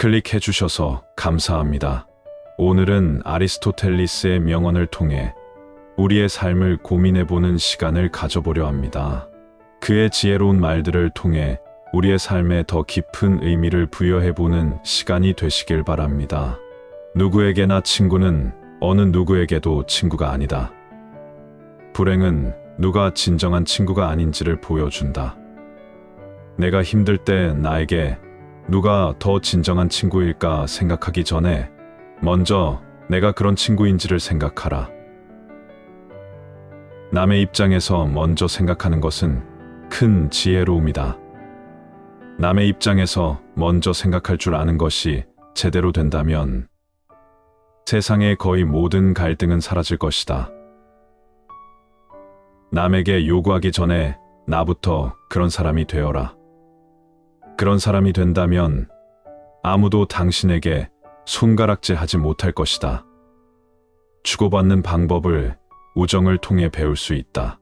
클릭해 주셔서 감사합니다. 오늘은 아리스토텔리스의 명언을 통해 우리의 삶을 고민해보는 시간을 가져보려 합니다. 그의 지혜로운 말들을 통해 우리의 삶에 더 깊은 의미를 부여해보는 시간이 되시길 바랍니다. 누구에게나 친구는 어느 누구에게도 친구가 아니다. 불행은 누가 진정한 친구가 아닌지를 보여준다. 내가 힘들 때 나에게 누가 더 진정한 친구일까 생각하기 전에 먼저 내가 그런 친구인지를 생각하라. 남의 입장에서 먼저 생각하는 것은 큰 지혜로움이다. 남의 입장에서 먼저 생각할 줄 아는 것이 제대로 된다면 세상의 거의 모든 갈등은 사라질 것이다. 남에게 요구하기 전에 나부터 그런 사람이 되어라. 그런 사람이 된다면 아무도 당신에게 손가락질 하지 못할 것이다. 주고받는 방법을 우정을 통해 배울 수 있다.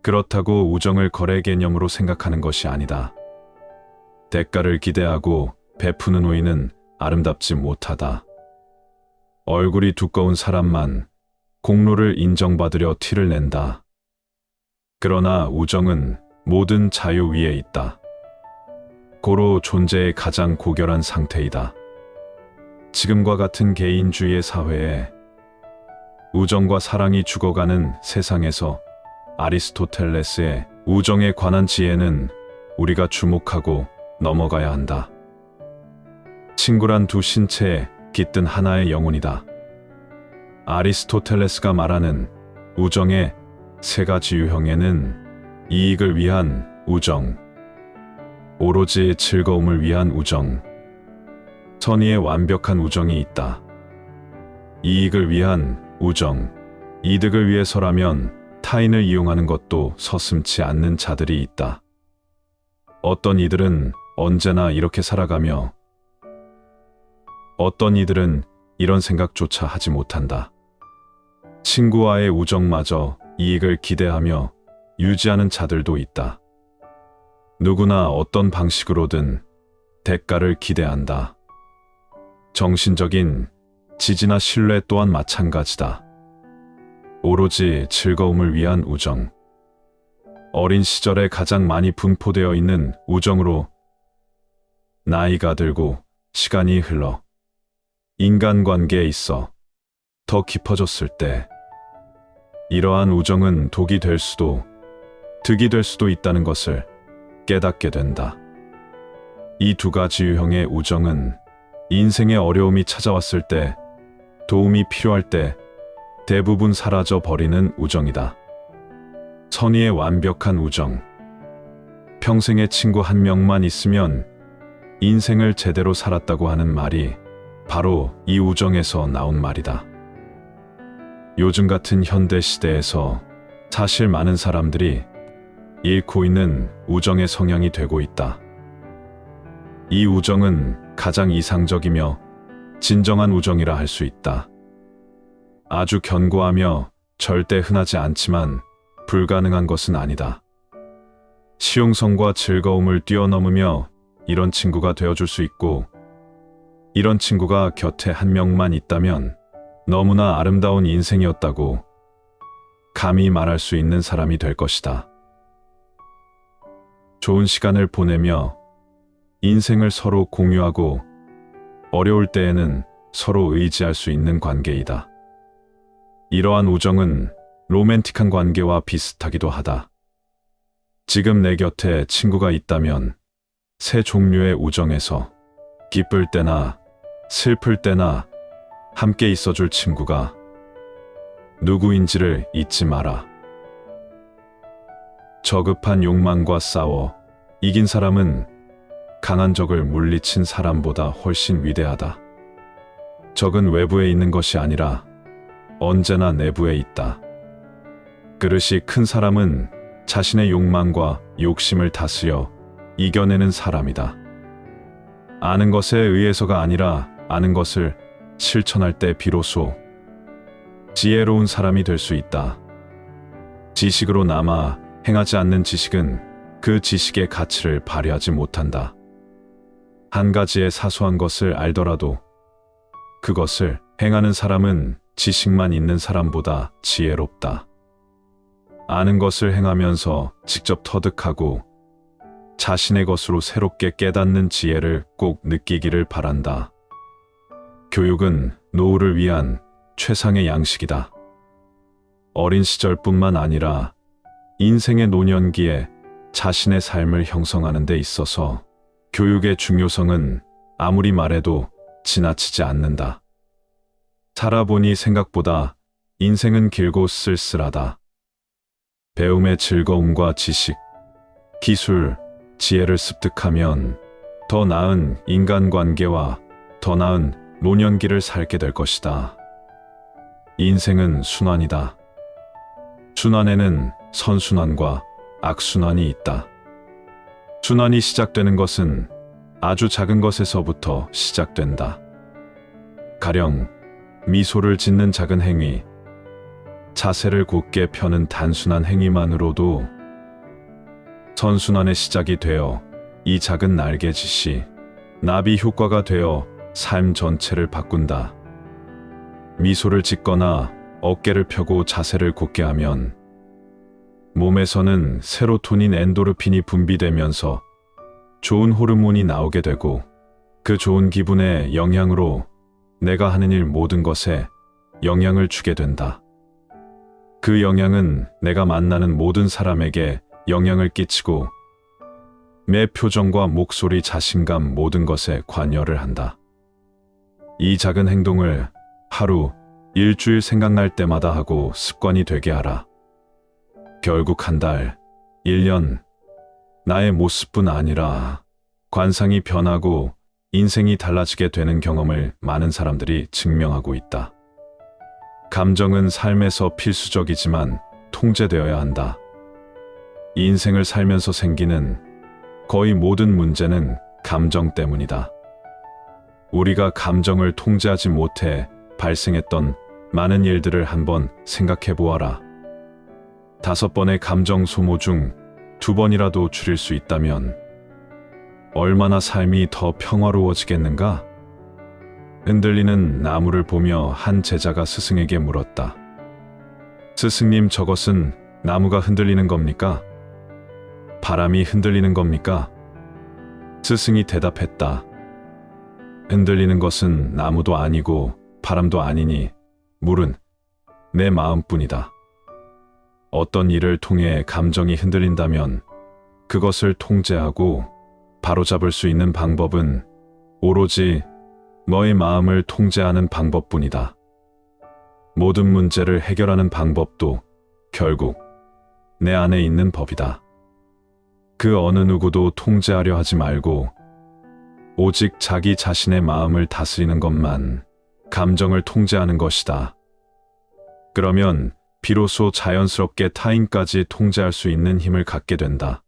그렇다고 우정을 거래 개념으로 생각하는 것이 아니다. 대가를 기대하고 베푸는 우위는 아름답지 못하다. 얼굴이 두꺼운 사람만 공로를 인정받으려 티를 낸다. 그러나 우정은 모든 자유 위에 있다. 고로 존재의 가장 고결한 상태이다. 지금과 같은 개인주의의 사회에 우정과 사랑이 죽어가는 세상에서 아리스토텔레스의 우정에 관한 지혜는 우리가 주목하고 넘어가야 한다. 친구란 두 신체에 깃든 하나의 영혼이다. 아리스토텔레스가 말하는 우정의 세 가지 유형에는 이익을 위한 우정, 오로지 즐거움을 위한 우정, 선의의 완벽한 우정이 있다. 이익을 위한 우정, 이득을 위해서라면 타인을 이용하는 것도 서슴지 않는 자들이 있다. 어떤 이들은 언제나 이렇게 살아가며 어떤 이들은 이런 생각조차 하지 못한다. 친구와의 우정마저 이익을 기대하며 유지하는 자들도 있다. 누구나 어떤 방식으로든 대가를 기대한다. 정신적인 지지나 신뢰 또한 마찬가지다. 오로지 즐거움을 위한 우정. 어린 시절에 가장 많이 분포되어 있는 우정으로 나이가 들고 시간이 흘러 인간관계에 있어 더 깊어졌을 때 이러한 우정은 독이 될 수도 득이 될 수도 있다는 것을 깨닫게 된다. 이 두 가지 유형의 우정은 인생의 어려움이 찾아왔을 때, 도움이 필요할 때 대부분 사라져 버리는 우정이다. 선의의 완벽한 우정. 평생의 친구 한 명만 있으면 인생을 제대로 살았다고 하는 말이 바로 이 우정에서 나온 말이다. 요즘 같은 현대 시대에서 사실 많은 사람들이 잃고 있는 우정의 성향이 되고 있다. 이 우정은 가장 이상적이며 진정한 우정이라 할 수 있다. 아주 견고하며 절대 흔하지 않지만 불가능한 것은 아니다. 실용성과 즐거움을 뛰어넘으며 이런 친구가 되어줄 수 있고, 이런 친구가 곁에 한 명만 있다면 너무나 아름다운 인생이었다고 감히 말할 수 있는 사람이 될 것이다. 좋은 시간을 보내며 인생을 서로 공유하고 어려울 때에는 서로 의지할 수 있는 관계이다. 이러한 우정은 로맨틱한 관계와 비슷하기도 하다. 지금 내 곁에 친구가 있다면 세 종류의 우정에서 기쁠 때나 슬플 때나 함께 있어줄 친구가 누구인지를 잊지 마라. 저급한 욕망과 싸워 이긴 사람은 강한 적을 물리친 사람보다 훨씬 위대하다. 적은 외부에 있는 것이 아니라 언제나 내부에 있다. 그릇이 큰 사람은 자신의 욕망과 욕심을 다스려 이겨내는 사람이다. 아는 것에 의해서가 아니라 아는 것을 실천할 때 비로소 지혜로운 사람이 될 수 있다. 지식으로 남아 행하지 않는 지식은 그 지식의 가치를 발휘하지 못한다. 한 가지의 사소한 것을 알더라도 그것을 행하는 사람은 지식만 있는 사람보다 지혜롭다. 아는 것을 행하면서 직접 터득하고 자신의 것으로 새롭게 깨닫는 지혜를 꼭 느끼기를 바란다. 교육은 노후를 위한 최상의 양식이다. 어린 시절뿐만 아니라 인생의 노년기에 자신의 삶을 형성하는 데 있어서 교육의 중요성은 아무리 말해도 지나치지 않는다. 살아보니 생각보다 인생은 길고 쓸쓸하다. 배움의 즐거움과 지식, 기술, 지혜를 습득하면 더 나은 인간관계와 더 나은 노년기를 살게 될 것이다. 인생은 순환이다. 순환에는 선순환과 악순환이 있다. 순환이 시작되는 것은 아주 작은 것에서부터 시작된다. 가령 미소를 짓는 작은 행위, 자세를 곧게 펴는 단순한 행위만으로도 선순환의 시작이 되어 이 작은 날개짓이 나비 효과가 되어 삶 전체를 바꾼다. 미소를 짓거나 어깨를 펴고 자세를 곧게 하면 몸에서는 세로토닌, 엔도르핀이 분비되면서 좋은 호르몬이 나오게 되고 그 좋은 기분의 영향으로 내가 하는 일 모든 것에 영향을 주게 된다. 그 영향은 내가 만나는 모든 사람에게 영향을 끼치고 매 표정과 목소리, 자신감 모든 것에 관여를 한다. 이 작은 행동을 하루, 일주일 생각날 때마다 하고 습관이 되게 하라. 결국 한 달, 1년, 나의 모습뿐 아니라 관상이 변하고 인생이 달라지게 되는 경험을 많은 사람들이 증명하고 있다. 감정은 삶에서 필수적이지만 통제되어야 한다. 인생을 살면서 생기는 거의 모든 문제는 감정 때문이다. 우리가 감정을 통제하지 못해 발생했던 많은 일들을 한번 생각해 보아라. 5번의 감정 소모 중 2번이라도 줄일 수 있다면 얼마나 삶이 더 평화로워지겠는가? 흔들리는 나무를 보며 한 제자가 스승에게 물었다. 스승님, 저것은 나무가 흔들리는 겁니까? 바람이 흔들리는 겁니까? 스승이 대답했다. 흔들리는 것은 나무도 아니고 바람도 아니니 물은 내 마음뿐이다. 어떤 일을 통해 감정이 흔들린다면 그것을 통제하고 바로잡을 수 있는 방법은 오로지 너의 마음을 통제하는 방법뿐이다. 모든 문제를 해결하는 방법도 결국 내 안에 있는 법이다. 그 어느 누구도 통제하려 하지 말고 오직 자기 자신의 마음을 다스리는 것만 감정을 통제하는 것이다. 그러면 비로소 자연스럽게 타인까지 통제할 수 있는 힘을 갖게 된다.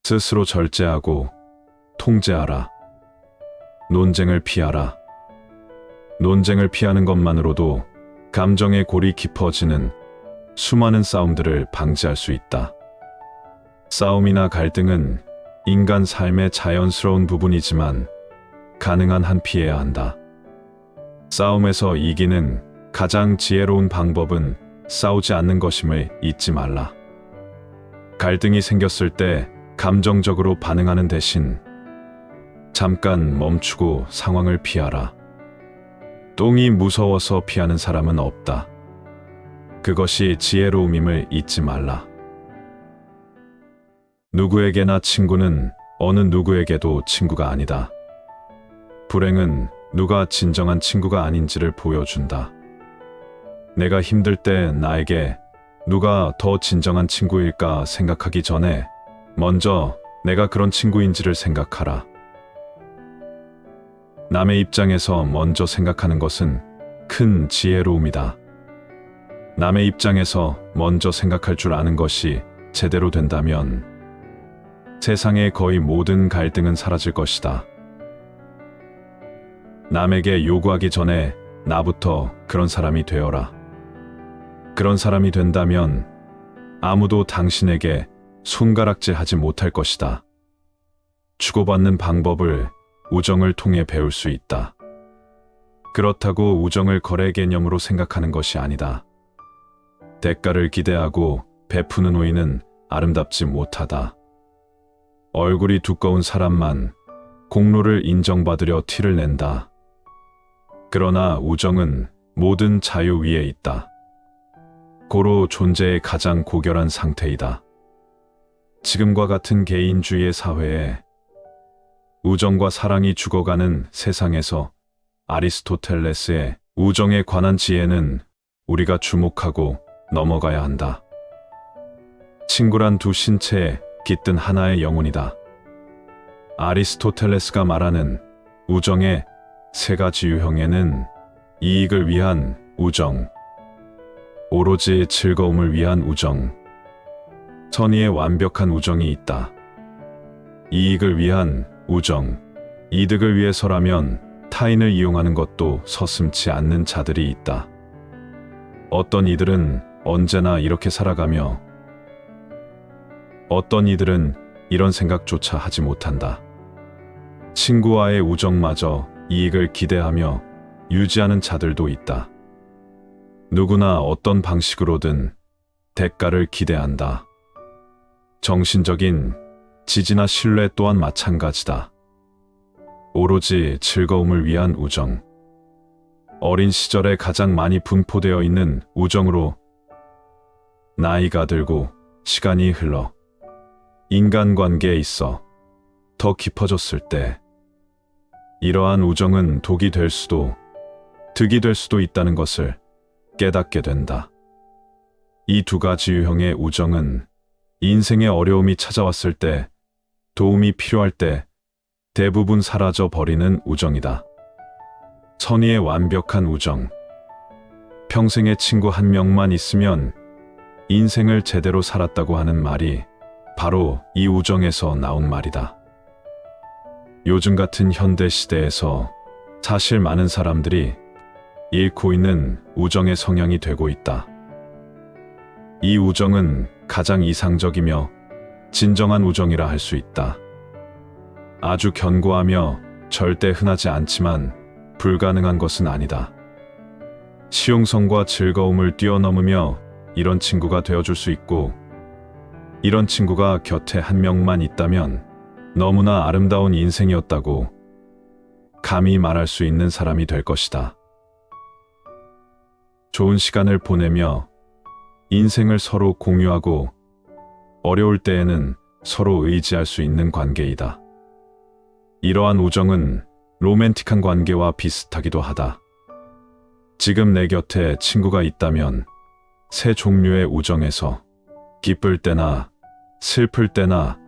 스스로 절제하고 통제하라. 논쟁을 피하라. 논쟁을 피하는 것만으로도 감정의 골이 깊어지는 수많은 싸움들을 방지할 수 있다. 싸움이나 갈등은 인간 삶의 자연스러운 부분이지만 가능한 한 피해야 한다. 싸움에서 이기는 가장 지혜로운 방법은 싸우지 않는 것임을 잊지 말라. 갈등이 생겼을 때 감정적으로 반응하는 대신 잠깐 멈추고 상황을 피하라. 똥이 무서워서 피하는 사람은 없다. 그것이 지혜로움임을 잊지 말라. 누구에게나 친구는 어느 누구에게도 친구가 아니다. 불행은 누가 진정한 친구가 아닌지를 보여준다. 내가 힘들 때 나에게 누가 더 진정한 친구일까 생각하기 전에 먼저 내가 그런 친구인지를 생각하라. 남의 입장에서 먼저 생각하는 것은 큰 지혜로움이다. 남의 입장에서 먼저 생각할 줄 아는 것이 제대로 된다면 세상의 거의 모든 갈등은 사라질 것이다. 남에게 요구하기 전에 나부터 그런 사람이 되어라. 그런 사람이 된다면 아무도 당신에게 손가락질 하지 못할 것이다. 주고받는 방법을 우정을 통해 배울 수 있다. 그렇다고 우정을 거래 개념으로 생각하는 것이 아니다. 대가를 기대하고 베푸는 우위는 아름답지 못하다. 얼굴이 두꺼운 사람만 공로를 인정받으려 티를 낸다. 그러나 우정은 모든 자유 위에 있다. 고로 존재의 가장 고결한 상태이다. 지금과 같은 개인주의의 사회에 우정과 사랑이 죽어가는 세상에서 아리스토텔레스의 우정에 관한 지혜는 우리가 주목하고 넘어가야 한다. 친구란 두 신체에 깃든 하나의 영혼이다. 아리스토텔레스가 말하는 우정의 세 가지 유형에는 이익을 위한 우정, 오로지 즐거움을 위한 우정, 선의의 완벽한 우정이 있다. 이익을 위한 우정, 이득을 위해서라면 타인을 이용하는 것도 서슴지 않는 자들이 있다. 어떤 이들은 언제나 이렇게 살아가며 어떤 이들은 이런 생각조차 하지 못한다. 친구와의 우정마저 이익을 기대하며 유지하는 자들도 있다. 누구나 어떤 방식으로든 대가를 기대한다. 정신적인 지지나 신뢰 또한 마찬가지다. 오로지 즐거움을 위한 우정. 어린 시절에 가장 많이 분포되어 있는 우정으로 나이가 들고 시간이 흘러 인간관계에 있어 더 깊어졌을 때 이러한 우정은 독이 될 수도 득이 될 수도 있다는 것을 깨닫게 된다. 이 두 가지 유형의 우정은 인생의 어려움이 찾아왔을 때, 도움이 필요할 때 대부분 사라져 버리는 우정이다. 선의의 완벽한 우정. 평생의 친구 한 명만 있으면 인생을 제대로 살았다고 하는 말이 바로 이 우정에서 나온 말이다. 요즘 같은 현대 시대에서 사실 많은 사람들이 잃고 있는 우정의 성향이 되고 있다. 이 우정은 가장 이상적이며 진정한 우정이라 할 수 있다. 아주 견고하며 절대 흔하지 않지만 불가능한 것은 아니다. 실용성과 즐거움을 뛰어넘으며 이런 친구가 되어줄 수 있고, 이런 친구가 곁에 한 명만 있다면 너무나 아름다운 인생이었다고 감히 말할 수 있는 사람이 될 것이다. 좋은 시간을 보내며 인생을 서로 공유하고 어려울 때에는 서로 의지할 수 있는 관계이다. 이러한 우정은 로맨틱한 관계와 비슷하기도 하다. 지금 내 곁에 친구가 있다면 세 종류의 우정에서 기쁠 때나 슬플 때나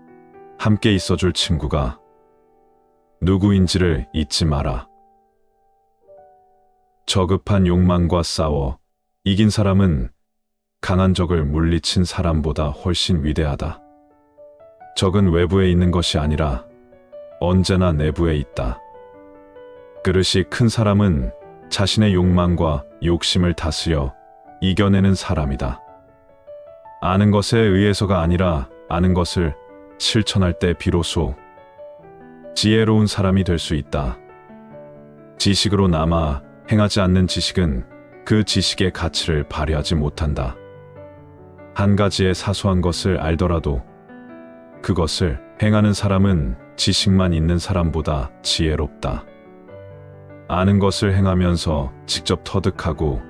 함께 있어줄 친구가 누구인지를 잊지 마라. 저급한 욕망과 싸워 이긴 사람은 강한 적을 물리친 사람보다 훨씬 위대하다. 적은 외부에 있는 것이 아니라 언제나 내부에 있다. 그릇이 큰 사람은 자신의 욕망과 욕심을 다스려 이겨내는 사람이다. 아는 것에 의해서가 아니라 아는 것을 실천할 때 비로소 지혜로운 사람이 될 수 있다. 지식으로 남아 행하지 않는 지식은 그 지식의 가치를 발휘하지 못한다. 한 가지의 사소한 것을 알더라도 그것을 행하는 사람은 지식만 있는 사람보다 지혜롭다. 아는 것을 행하면서 직접 터득하고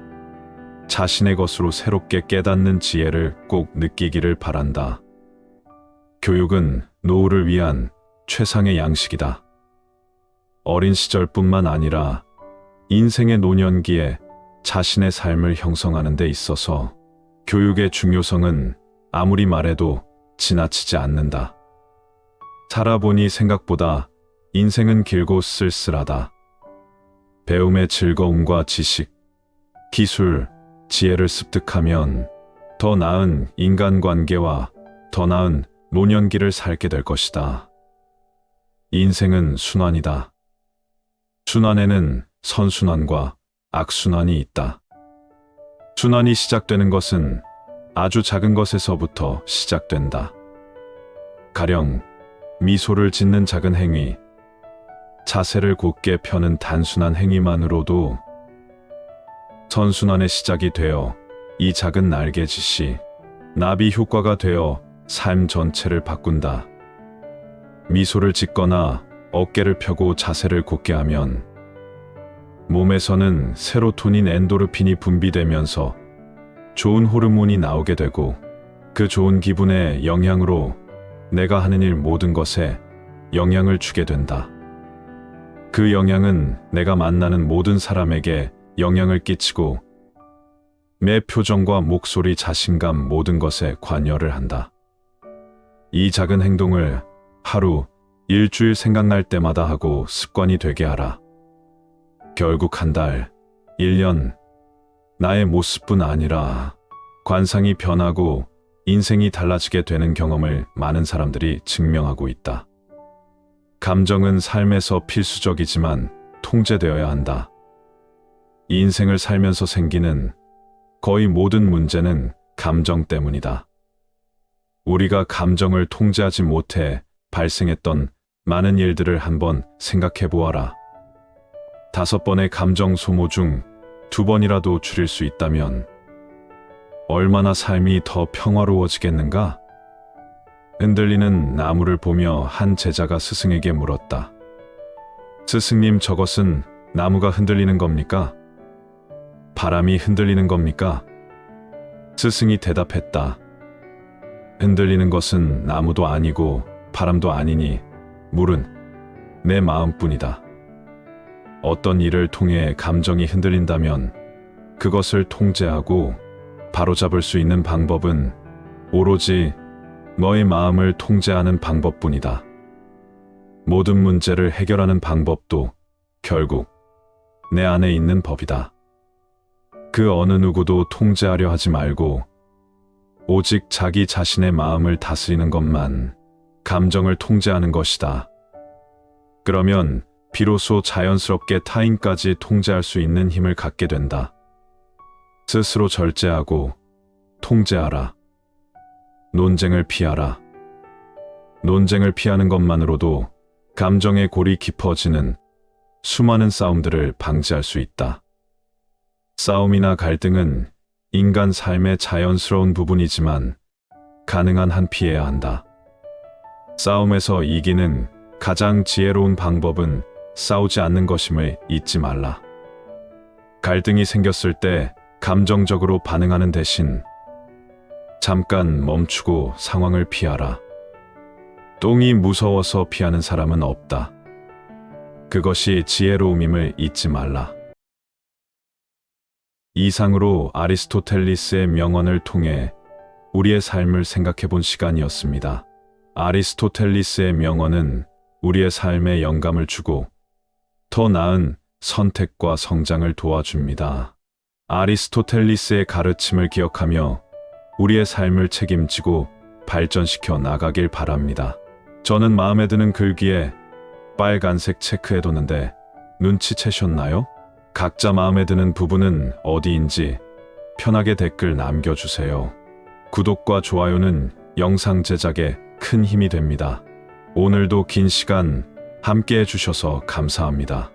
자신의 것으로 새롭게 깨닫는 지혜를 꼭 느끼기를 바란다. 교육은 노후를 위한 최상의 양식이다. 어린 시절뿐만 아니라 인생의 노년기에 자신의 삶을 형성하는 데 있어서 교육의 중요성은 아무리 말해도 지나치지 않는다. 살아보니 생각보다 인생은 길고 쓸쓸하다. 배움의 즐거움과 지식, 기술, 지혜를 습득하면 더 나은 인간관계와 더 나은 노년기를 살게 될 것이다. 인생은 순환이다. 순환에는 선순환과 악순환이 있다. 순환이 시작되는 것은 아주 작은 것에서부터 시작된다. 가령 미소를 짓는 작은 행위, 자세를 곧게 펴는 단순한 행위만으로도 선순환의 시작이 되어 이 작은 날개짓이 나비 효과가 되어 삶 전체를 바꾼다. 미소를 짓거나 어깨를 펴고 자세를 곧게 하면 몸에서는 세로토닌, 엔도르핀이 분비되면서 좋은 호르몬이 나오게 되고 그 좋은 기분의 영향으로 내가 하는 일 모든 것에 영향을 주게 된다. 그 영향은 내가 만나는 모든 사람에게 영향을 끼치고 매 표정과 목소리, 자신감 모든 것에 관여를 한다. 이 작은 행동을 하루, 일주일 생각날 때마다 하고 습관이 되게 하라. 결국 한 달, 1년, 나의 모습뿐 아니라 관상이 변하고 인생이 달라지게 되는 경험을 많은 사람들이 증명하고 있다. 감정은 삶에서 필수적이지만 통제되어야 한다. 이 인생을 살면서 생기는 거의 모든 문제는 감정 때문이다. 우리가 감정을 통제하지 못해 발생했던 많은 일들을 한번 생각해 보아라. 5번의 감정 소모 중 2번이라도 줄일 수 있다면 얼마나 삶이 더 평화로워지겠는가? 흔들리는 나무를 보며 한 제자가 스승에게 물었다. 스승님, 저것은 나무가 흔들리는 겁니까? 바람이 흔들리는 겁니까? 스승이 대답했다. 흔들리는 것은 나무도 아니고 바람도 아니니 물은 내 마음뿐이다. 어떤 일을 통해 감정이 흔들린다면 그것을 통제하고 바로잡을 수 있는 방법은 오로지 너의 마음을 통제하는 방법뿐이다. 모든 문제를 해결하는 방법도 결국 내 안에 있는 법이다. 그 어느 누구도 통제하려 하지 말고 오직 자기 자신의 마음을 다스리는 것만 감정을 통제하는 것이다. 그러면 비로소 자연스럽게 타인까지 통제할 수 있는 힘을 갖게 된다. 스스로 절제하고 통제하라. 논쟁을 피하라. 논쟁을 피하는 것만으로도 감정의 골이 깊어지는 수많은 싸움들을 방지할 수 있다. 싸움이나 갈등은 인간 삶의 자연스러운 부분이지만 가능한 한 피해야 한다. 싸움에서 이기는 가장 지혜로운 방법은 싸우지 않는 것임을 잊지 말라. 갈등이 생겼을 때 감정적으로 반응하는 대신 잠깐 멈추고 상황을 피하라. 똥이 무서워서 피하는 사람은 없다. 그것이 지혜로움임을 잊지 말라. 이상으로 아리스토텔리스의 명언을 통해 우리의 삶을 생각해 본 시간이었습니다. 아리스토텔리스의 명언은 우리의 삶에 영감을 주고 더 나은 선택과 성장을 도와줍니다. 아리스토텔리스의 가르침을 기억하며 우리의 삶을 책임지고 발전시켜 나가길 바랍니다. 저는 마음에 드는 글귀에 빨간색 체크해뒀는데 눈치채셨나요? 각자 마음에 드는 부분은 어디인지 편하게 댓글 남겨주세요. 구독과 좋아요는 영상 제작에 큰 힘이 됩니다. 오늘도 긴 시간 함께 해주셔서 감사합니다.